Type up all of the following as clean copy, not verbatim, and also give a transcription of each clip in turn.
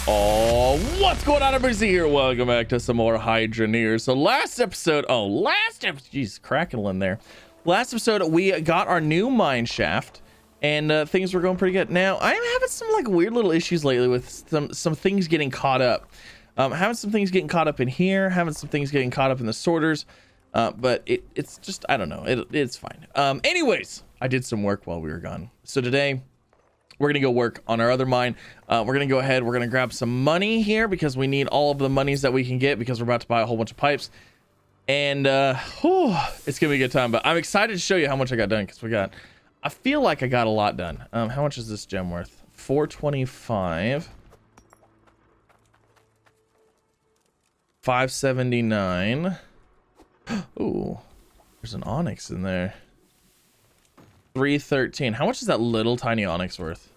Oh, what's going on, everybody? Here, welcome back to some more Hydroneer. So last episode, jeez, crackling there. Last episode, we got our new mine shaft, and things were going pretty good. Now, I'm having some like weird little issues lately with some things getting caught up. Having some things getting caught up in here, having some things getting caught up in the sorters, but it's just, I don't know, it's fine. Anyways, I did some work while we were gone. So today, we're gonna go work on our other mine. We're gonna go ahead, we're gonna grab some money here because we need all of the monies that we can get because we're about to buy a whole bunch of pipes. And it's gonna be a good time, but I'm excited to show you how much I got done because I feel like I got a lot done. How much is this gem worth? 425. 579. Ooh, there's an onyx in there. 313. How much is that little tiny onyx worth?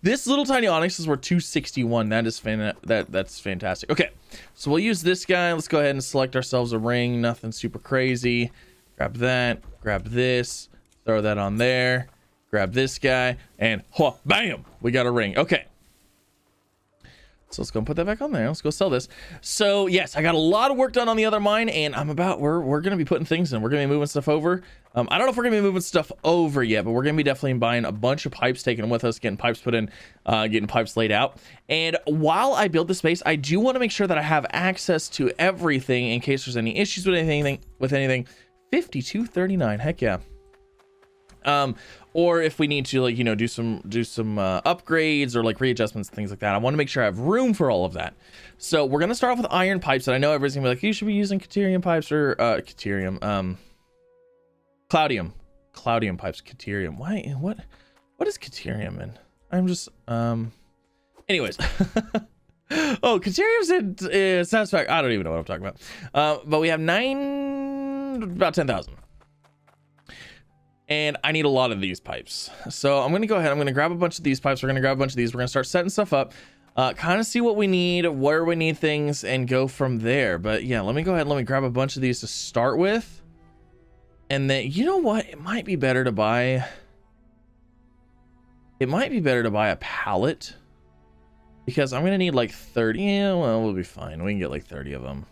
This little tiny onyx is worth 261. That is that's fantastic. Okay, so we'll use this guy. Let's go ahead and select ourselves a ring. Nothing super crazy. Grab that, grab this, throw that on there, grab this guy, and bam, we got a ring. Okay, so let's go and put that back on there. Let's go sell this. So yes, I got a lot of work done on the other mine, and we're gonna be putting things in. We're gonna be moving stuff over. I don't know if we're gonna be moving stuff over yet, but we're gonna be definitely buying a bunch of pipes, taking them with us, getting pipes put in, getting pipes laid out. And while I build the space, I do want to make sure that I have access to everything in case there's any issues with anything. 5239. Heck yeah. Or if we need to, like, you know, do some upgrades or like readjustments, things like that. I want to make sure I have room for all of that. So we're gonna start off with iron pipes, and I know everybody's gonna be like, you should be using Caterium pipes or Cloudium pipes. Caterium. Why? What is Caterium in? I'm just anyways. Oh, Caterium's in Satisfaction. I don't even know what I'm talking about. But we have about 10,000. And I need a lot of these pipes. So I'm gonna go ahead, I'm gonna grab a bunch of these pipes. We're gonna grab a bunch of these. We're gonna start setting stuff up, kind of see what we need, where we need things, and go from there. But yeah, let me go ahead, let me grab a bunch of these to start with. And then, you know what? It might be better to buy a pallet, because I'm gonna need like 30. Yeah, well, we'll be fine. We can get like 30 of them.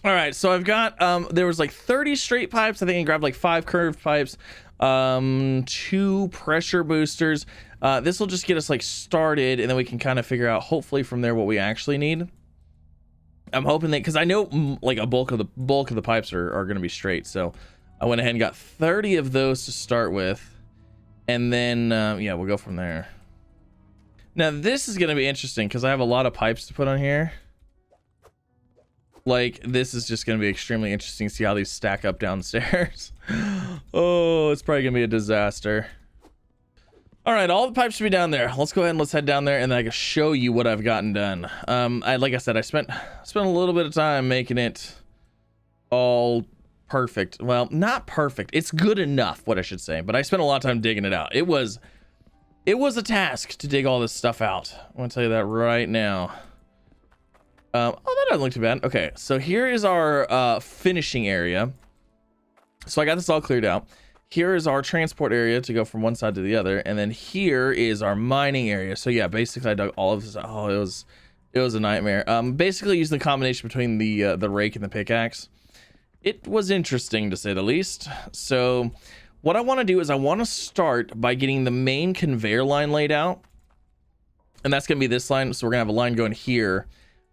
All right, so I've got there was like 30 straight pipes. I think I grabbed like 5 curved pipes, 2 pressure boosters. This will just get us like started, and then we can kind of figure out, hopefully from there, what we actually need. I'm hoping that, because I know like a bulk of the pipes are going to be straight, so I went ahead and got 30 of those to start with, and then yeah, we'll go from there. Now this is going to be interesting because I have a lot of pipes to put on here. Like, this is just going to be extremely interesting to see how these stack up downstairs. Oh, it's probably going to be a disaster. All right, all the pipes should be down there. Let's go ahead and let's head down there, and then I can show you what I've gotten done. Like I said, I spent a little bit of time making it all perfect. Well, not perfect. It's good enough, what I should say, but I spent a lot of time digging it out. It was a task to dig all this stuff out. I'm going to tell you that right now. Oh, that doesn't look too bad. Okay, so here is our finishing area. So I got this all cleared out. Here is our transport area to go from one side to the other, and then here is our mining area. So yeah, basically I dug all of this. Oh, it was a nightmare. Basically using the combination between the rake and the pickaxe. It was interesting, to say the least. So what I want to do is I want to start by getting the main conveyor line laid out, and that's gonna be this line. So we're gonna have a line going here.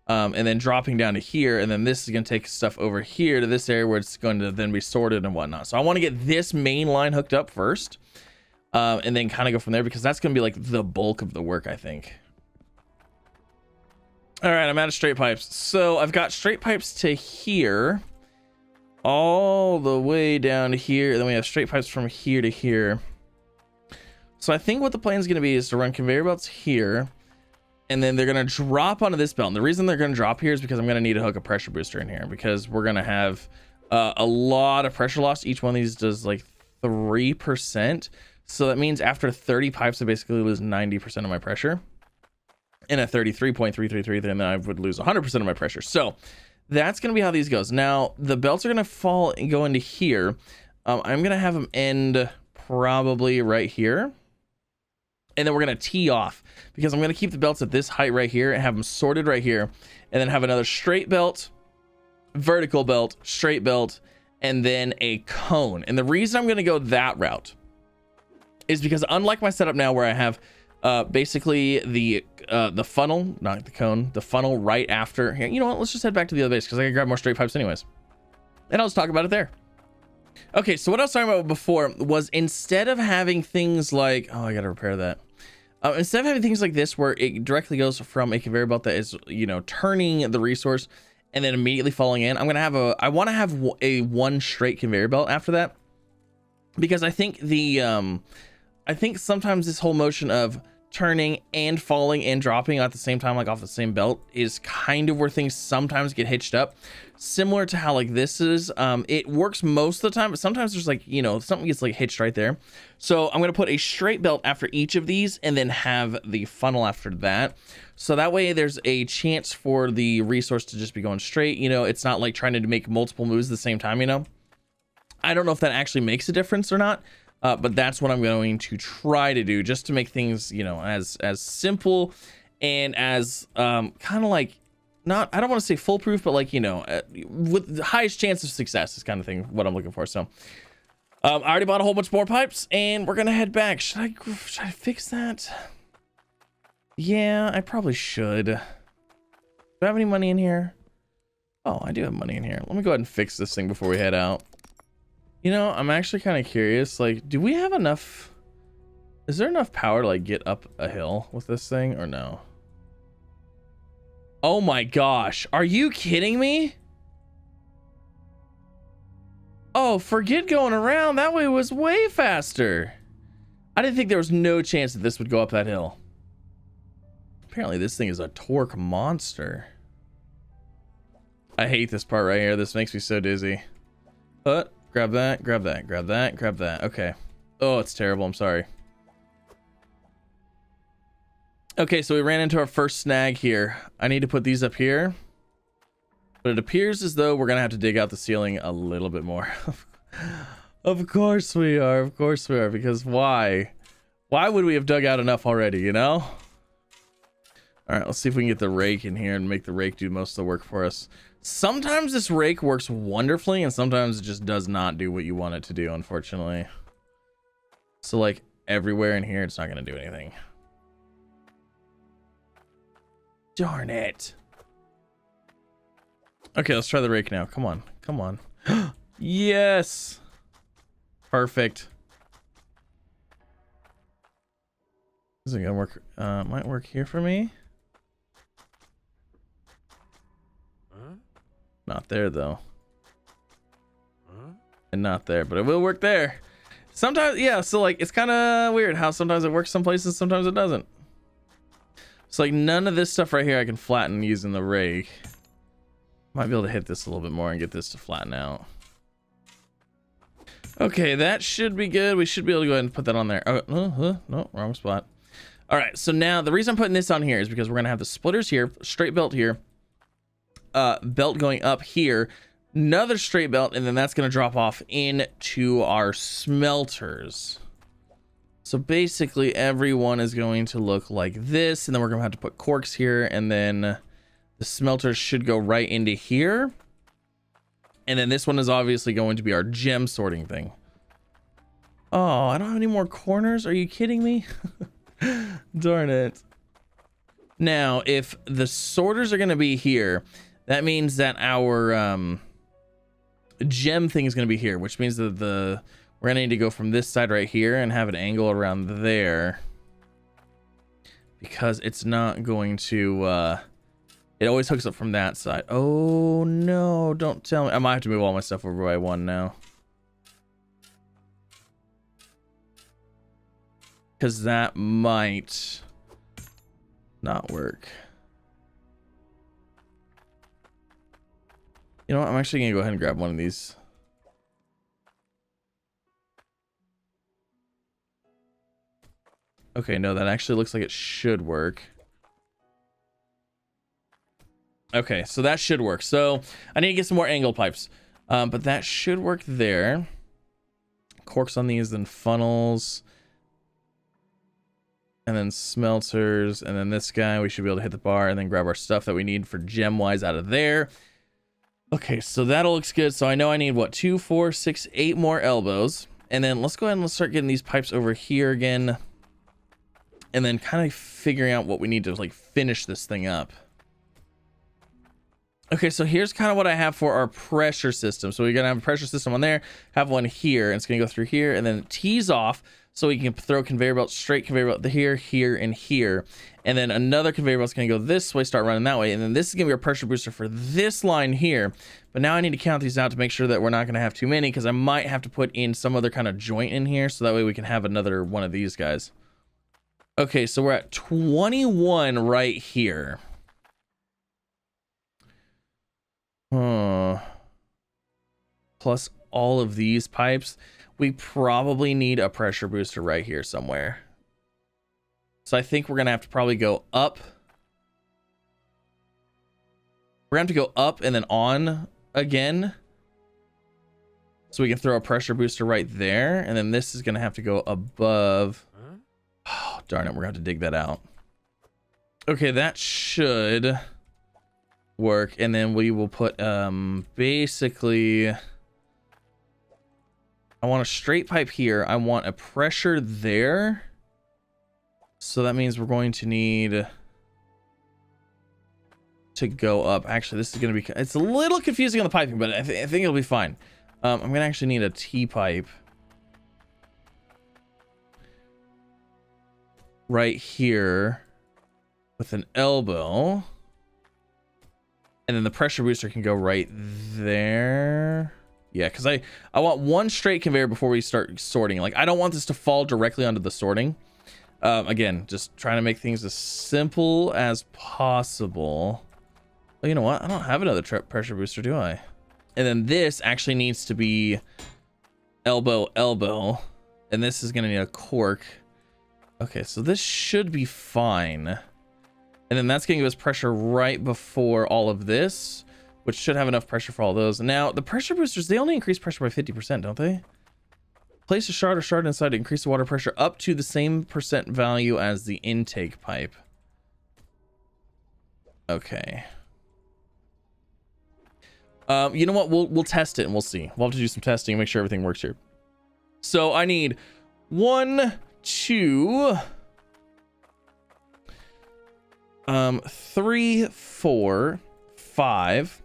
And then dropping down to here, and then this is going to take stuff over here to this area where it's going to then be sorted and whatnot. So I want to get this main line hooked up first, and then kind of go from there, because that's going to be like the bulk of the work, I think. All right, I'm out of straight pipes. So I've got straight pipes to here, all the way down to here, and then we have straight pipes from here to here. So I think what the plan is going to be is to run conveyor belts here, and then they're going to drop onto this belt. And the reason they're going to drop here is because I'm going to need to hook a pressure booster in here, because we're going to have a lot of pressure loss. Each one of these does like 3%. So that means after 30 pipes, I basically lose 90% of my pressure. And at 33.333, then I would lose 100% of my pressure. So that's going to be how these goes. Now, the belts are going to fall and go into here. I'm going to have them end probably right here. And then we're going to tee off, because I'm going to keep the belts at this height right here and have them sorted right here, and then have another straight belt, vertical belt, straight belt, and then a cone. And the reason I'm going to go that route is because, unlike my setup now where I have basically the funnel, not the cone, the funnel right after here. You know what? Let's just head back to the other base, because I can grab more straight pipes anyways. And I'll just talk about it there. Okay, so what I was talking about before was, instead of having things like, oh, I got to repair that. Instead of having things like this where it directly goes from a conveyor belt that is, you know, turning the resource and then immediately falling in, I'm going to have I want to have a one straight conveyor belt after that, because I think I think sometimes this whole motion of turning and falling and dropping at the same time, like off the same belt, is kind of where things sometimes get hitched up, similar to how like this is. It works most of the time, but sometimes there's like, you know, something gets like hitched right there. So I'm going to put a straight belt after each of these and then have the funnel after that. So that way there's a chance for the resource to just be going straight. You know, it's not like trying to make multiple moves at the same time, you know. I don't know if that actually makes a difference or not. But that's what I'm going to try to do, just to make things, you know, as simple and as kind of like, not, I don't want to say foolproof, but like, you know, with the highest chance of success is kind of thing what I'm looking for. So I already bought a whole bunch more pipes, and we're gonna head back. Should I fix that? Yeah, I probably should. Do I have any money in here? Oh, I do have money in here. Let me go ahead and fix this thing before we head out. You know, I'm actually kind of curious, like, do we have enough, is there enough power to like get up a hill with this thing, or no? Oh my gosh, are you kidding me? Oh, forget going around, that way was way faster. I didn't think there was no chance that this would go up that hill. Apparently this thing is a torque monster. I hate this part right here, this makes me so dizzy. But grab that, grab that, grab that, grab that. Okay. Oh, it's terrible. I'm sorry. Okay, so we ran into our first snag here. I need to put these up here. But it appears as though we're going to have to dig out the ceiling a little bit more. Of course we are. Of course we are. Because why? Why would we have dug out enough already, you know? All right, let's see if we can get the rake in here and make the rake do most of the work for us. Sometimes this rake works wonderfully, and sometimes it just does not do what you want it to do, unfortunately. So like everywhere in here, it's not going to do anything. Darn it. Okay, let's try the rake now. Come on. Come on. Yes. Perfect. Is it going to work? Might work here for me. Not there though. And not there, but it will work there. Sometimes, yeah, so like it's kind of weird how sometimes it works some places, sometimes it doesn't. So like none of this stuff right here I can flatten using the rake. Might be able to hit this a little bit more and get this to flatten out. Okay, that should be good. We should be able to go ahead and put that on there. Oh, no, wrong spot. All right, so now the reason I'm putting this on here is because we're gonna have the splitters here, straight belt here, belt going up here, another straight belt, and then that's going to drop off into our smelters. So basically everyone is going to look like this, and then we're going to have to put corks here, and then the smelters should go right into here. And then this one is obviously going to be our gem sorting thing. Oh, I don't have any more corners. Are you kidding me? Darn it. Now, if the sorters are going to be here, that means that our gem thing is going to be here, which means that we're going to need to go from this side right here and have an angle around there, because it's not going to it always hooks up from that side. Oh no, don't tell me. I might have to move all my stuff over by one now, because that might not work. You know what? I'm actually going to go ahead and grab one of these. Okay, no, that actually looks like it should work. Okay, so that should work. So I need to get some more angle pipes. But that should work there. Corks on these, then funnels. And then smelters, and then this guy, we should be able to hit the bar and then grab our stuff that we need for gem wise out of there. Okay, so that all looks good. So I know I need what, 2, 4, 6, 8 more elbows. And then let's go ahead and let's start getting these pipes over here again. And then kind of figuring out what we need to like finish this thing up. Okay, so here's kind of what I have for our pressure system. So we're gonna have a pressure system on there, have one here, and it's gonna go through here and then tease off. So we can throw conveyor belt, straight conveyor belt here, here, and here. And then another conveyor belt's gonna go this way, start running that way. And then this is gonna be our pressure booster for this line here. But now I need to count these out to make sure that we're not gonna have too many, because I might have to put in some other kind of joint in here. So that way we can have another one of these guys. Okay, so we're at 21 right here. Plus all of these pipes. We probably need a pressure booster right here somewhere. So I think we're gonna have to probably go up. We're gonna have to go up and then on again. So we can throw a pressure booster right there. And then this is gonna have to go above. Oh, darn it, we're gonna have to dig that out. Okay, that should work. And then we will put basically, I want a straight pipe here. I want a pressure there. So that means we're going to need to go up. Actually, this is going to be, it's a little confusing on the piping, but I think it'll be fine. I'm going to actually need a T-pipe right here with an elbow. And then the pressure booster can go right there. Yeah, because I want one straight conveyor before we start sorting. Like, I don't want this to fall directly onto the sorting. Again, just trying to make things as simple as possible. Well, you know what? I don't have another pressure booster, do I? And then this actually needs to be elbow, elbow. And this is going to need a cork. Okay, so this should be fine. And then that's going to give us pressure right before all of this, which should have enough pressure for all those. Now, the pressure boosters, they only increase pressure by 50%, don't they? Place a shard or shard inside to increase the water pressure up to the same percent value as the intake pipe. Okay. You know what? We'll test it and we'll see. We'll have to do some testing and make sure everything works here. So I need 1, 2, 3, 4, 5,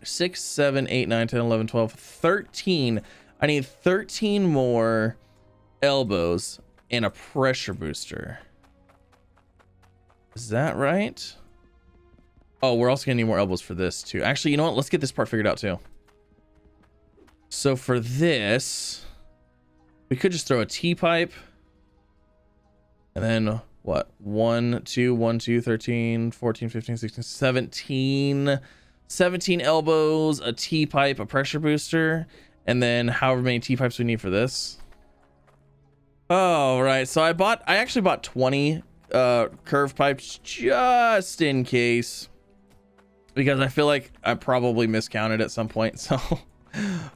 6, 7, 8, 9, 10, 11, 12, 13. I need 13 more elbows and a pressure booster. Is that right? Oh, we're also gonna need more elbows for this too. Actually, you know what? Let's get this part figured out too. So for this, we could just throw a T-pipe. And then what? 1, 2, 1, 2, 13, 14, 15, 16, 17. 17 elbows, a T-pipe, a pressure booster, and then however many T-pipes we need for this. Oh, right. So I actually bought 20 curved pipes just in case, because I feel like I probably miscounted at some point. So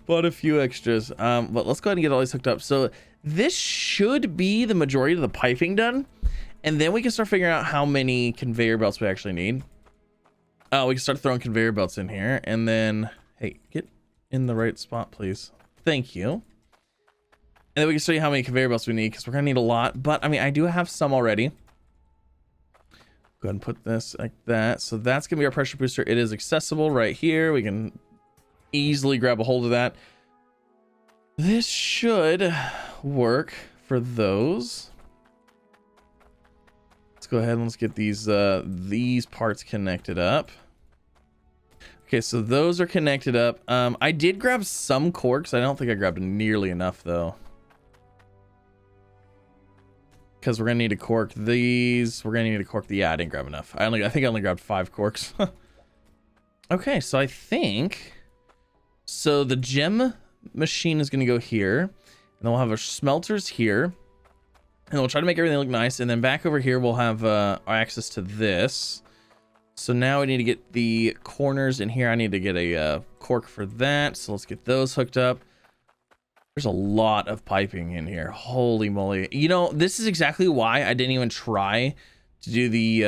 bought a few extras. But let's go ahead and get all these hooked up. So this should be the majority of the piping done. And then we can start figuring out how many conveyor belts we actually need. We can start throwing conveyor belts in here. And then, hey, get in the right spot, please. Thank you. And then we can show you how many conveyor belts we need, because we're going to need a lot. But, I mean, I do have some already. Go ahead and put this like that. So that's going to be our pressure booster. It is accessible right here. We can easily grab a hold of that. This should work for those. Let's go ahead and let's get these parts connected up. Okay, so those are connected up. I did grab some corks. I don't think I grabbed nearly enough though, because we're gonna need to cork these. We're gonna need to cork the, yeah, I didn't grab enough. I think I only grabbed 5 corks. Okay, so I think, so the gem machine is gonna go here, and then we'll have our smelters here. And we'll try to make everything look nice. And then back over here, we'll have our access to this. So now we need to get the corners in here. I need to get a cork for that. So let's get those hooked up. There's a lot of piping in here. Holy moly. You know, this is exactly why I didn't even try to do the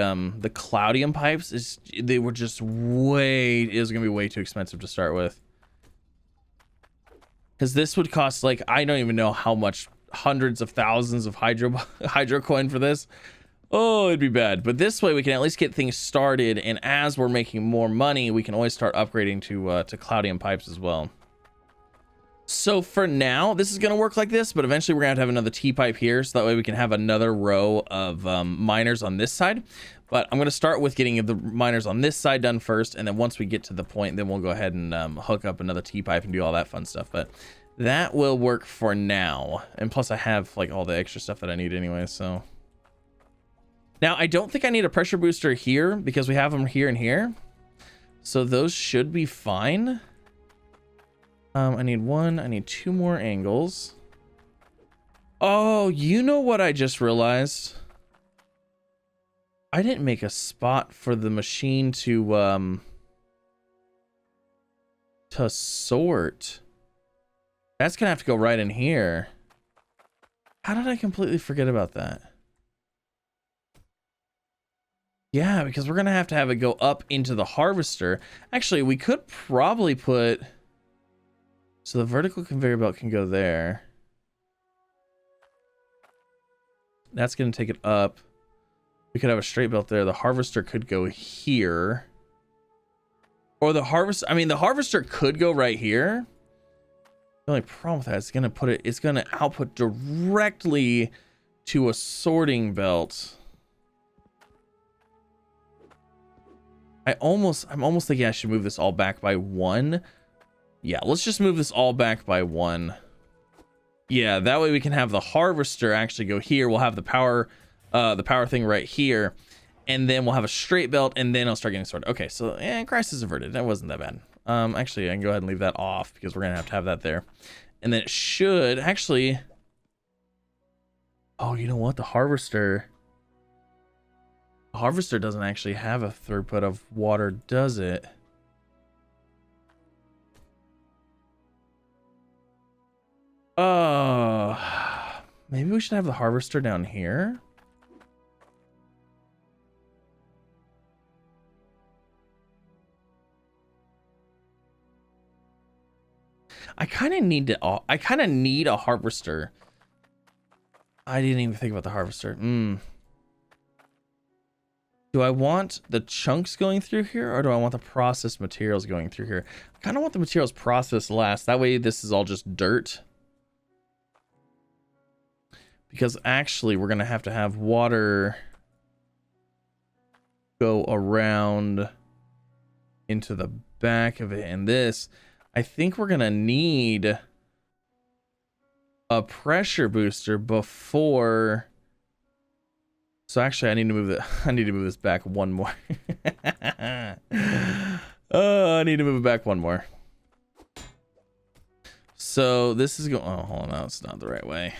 Cloudium pipes. They were just it was gonna be way too expensive to start with. Because this would cost, like, I don't even know how much, hundreds of thousands of hydro coin for this. Oh, it'd be bad. But this way we can at least get things started, and as we're making more money, we can always start upgrading to Cloudium pipes as well. So for now, this is going to work like this, but eventually we're going to have another T-pipe here, so that way we can have another row of miners on this side. But I'm going to start with getting the miners on this side done first, and then once we get to the point, then we'll go ahead and hook up another T-pipe and do all that fun stuff. But that will work for now. And plus I have like all the extra stuff that I need anyway, so. Now, I don't think I need a pressure booster here because we have them here and here. So those should be fine. I need 2 more angles. Oh, you know what I just realized? I didn't make a spot for the machine to sort. That's gonna have to go right in here. How did I completely forget about that? Yeah, because we're gonna have to have it go up into the harvester. Actually, we could probably put... So the vertical conveyor belt can go there. That's going to take it up. We could have a straight belt there. The harvester could go here. Or the harvester could go right here. The only problem with that is it's going to output directly to a sorting belt. I'm almost thinking I should move this all back by 1. Yeah, let's just move this all back by 1. Yeah, that way we can have the harvester actually go here. We'll have the power thing right here, and then we'll have a straight belt, and then I'll start getting sorted. Okay, so crisis averted. That wasn't that bad. Actually, I can go ahead and leave that off because we're gonna have to have that there, and then it should actually. Oh, you know what? The harvester doesn't actually have a throughput of water, does it? Maybe we should have the harvester down here. I kind of need a harvester. I didn't even think about the harvester. Do I want the chunks going through here, or do I want the processed materials going through here? I kind of want the materials processed last. That way this is all just dirt. Because actually we're going to have water go around into the back of it. And this, I think we're going to need a pressure booster before. So actually I need to move this back 1 more. Oh, I need to move it back 1 more. So this is going, oh, hold on, no, it's not the right way.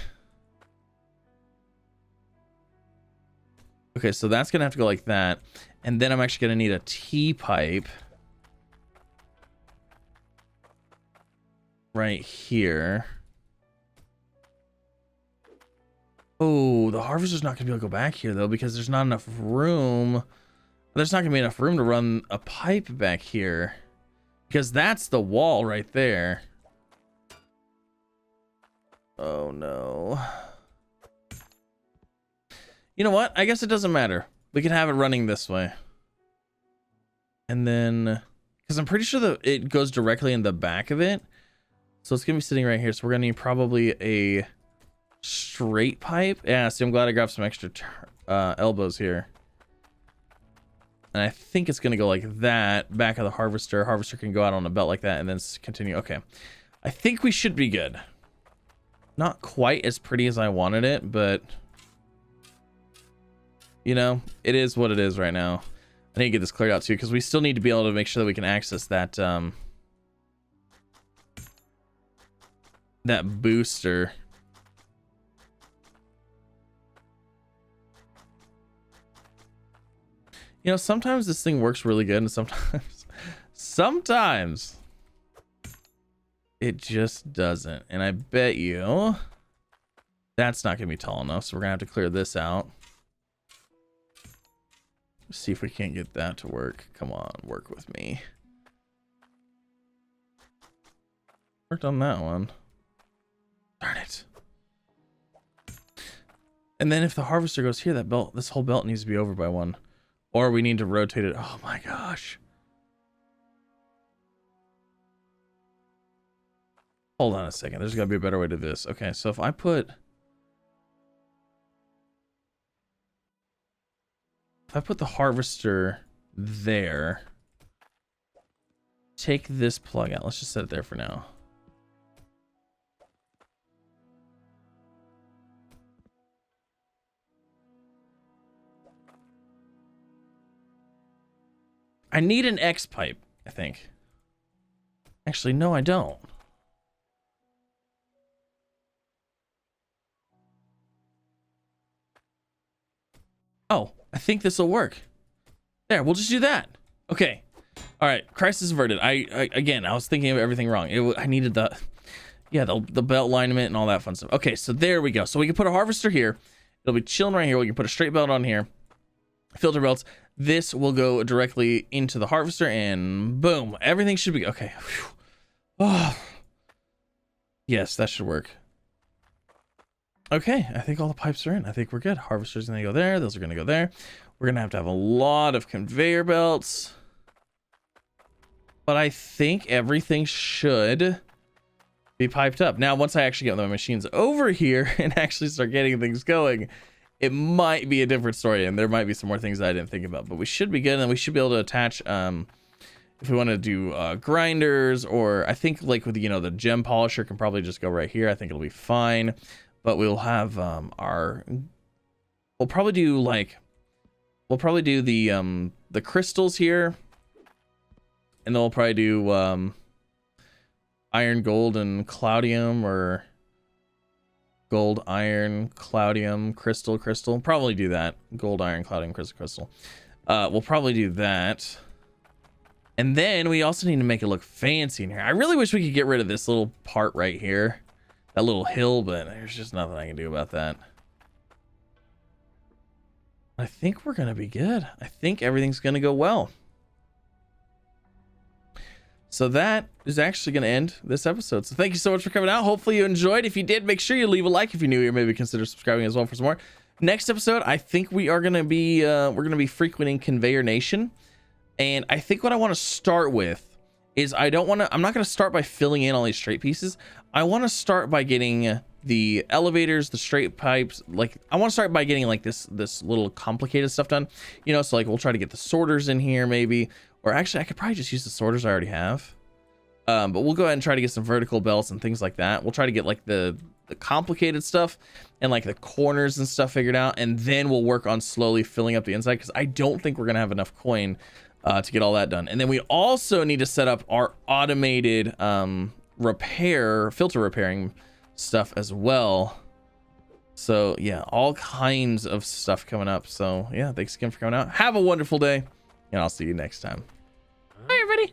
Okay, so that's gonna have to go like that, and then I'm actually gonna need a T-pipe right here. Oh, the harvester's not gonna be able to go back here though because there's not enough room. There's not gonna be enough room to run a pipe back here because that's the wall right there. Oh no. You know what? I guess it doesn't matter. We can have it running this way. And then, because I'm pretty sure that it goes directly in the back of it. So it's going to be sitting right here. So we're going to need probably a straight pipe. Yeah, see, I'm glad I grabbed some extra elbows here. And I think it's going to go like that. Back of the harvester. Harvester can go out on a belt like that and then continue. Okay. I think we should be good. Not quite as pretty as I wanted it, but... You know, it is what it is right now. I need to get this cleared out too, because we still need to be able to make sure that we can access that that booster. You know, sometimes this thing works really good, and sometimes It just doesn't. And I bet you that's not gonna be tall enough, so we're gonna have to clear this out. See if we can't get that to work. Come on, work with me. Worked on that one. Darn it. And then if the harvester goes here, that belt, this whole belt needs to be over by one. Or we need to rotate it. Oh my gosh. Hold on a second. There's got to be a better way to do this. Okay, so if I put the harvester there, take this plug out. Let's just set it there for now. I need an X pipe, I think. Actually, no, I don't. Oh, I think this will work. There, we'll just do that. Okay. All right, crisis averted. Again, I was thinking of everything wrong. I needed the belt alignment and all that fun stuff. Okay, so there we go. So we can put a harvester here. It'll be chilling right here. We can put a straight belt on here. Filter belts. This will go directly into the harvester and boom, everything should be okay. Oh, yes, that should work. Okay, I think all the pipes are in. I think we're good. Harvester's gonna go there. Those are gonna go there. We're gonna have to have a lot of conveyor belts, but I think everything should be piped up. Now, once I actually get my machines over here and actually start getting things going, it might be a different story, and there might be some more things that I didn't think about, but we should be good, and we should be able to attach, if we want to do grinders, or I think like with, you know, the gem polisher can probably just go right here. I think it'll be fine, but we'll have we'll probably do the crystals here, and then we'll probably do iron, gold, and cloudium, or gold, iron, cloudium, crystal. Probably do that. Gold, iron, cloudium, crystal. We'll probably do that. And then we also need to make it look fancy in here. I really wish we could get rid of this little part right here. That little hill, but there's just nothing I can do about that. I think we're going to be good. I think everything's going to go well. So that is actually going to end this episode. So thank you so much for coming out. Hopefully you enjoyed. If you did, make sure you leave a like. If you're new here, maybe consider subscribing as well for some more. Next episode, I think we are going to be frequenting Conveyor Nation. And I think what I want to start with is I'm not going to start by filling in all these straight pieces. I want to start by getting the elevators, the straight pipes. Like, I want to start by getting like this little complicated stuff done, you know. So like we'll try to get the sorters in here maybe, or actually I could probably just use the sorters I already have. But we'll go ahead and try to get some vertical belts and things like that. We'll try to get like the complicated stuff and like the corners and stuff figured out, and then we'll work on slowly filling up the inside, because I don't think we're gonna have enough coin to get all that done. And then we also need to set up our automated filter repairing stuff as well. So yeah, all kinds of stuff coming up. So yeah, thanks again for coming out. Have a wonderful day, and I'll see you next time. Bye everybody.